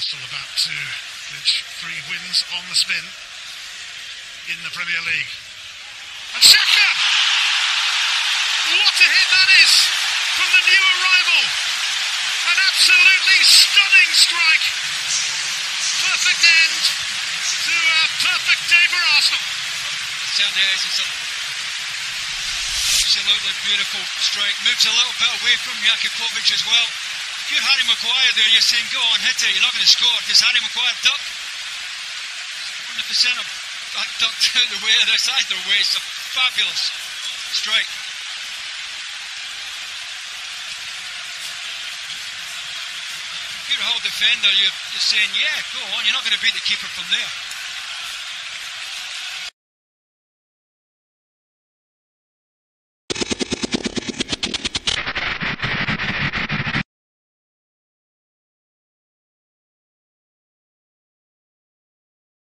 Still about to clinch 3 wins on the spin in the Premier League. And Xhaka! What a hit that is from the new arrival. An absolutely stunning strike. Perfect end to a perfect day for Arsenal. Certainly is. It's an absolutely beautiful strike. Moves a little bit away from Jakubovic as well. If you're Harry Maguire there, you're saying, go on, hit it, you're not going to score. Does Harry Maguire duck? 100% of ducked out the way, other side of the way. It's a fabulous strike. If you're a Hull defender, you're saying, yeah, go on, you're not going to beat the keeper from there.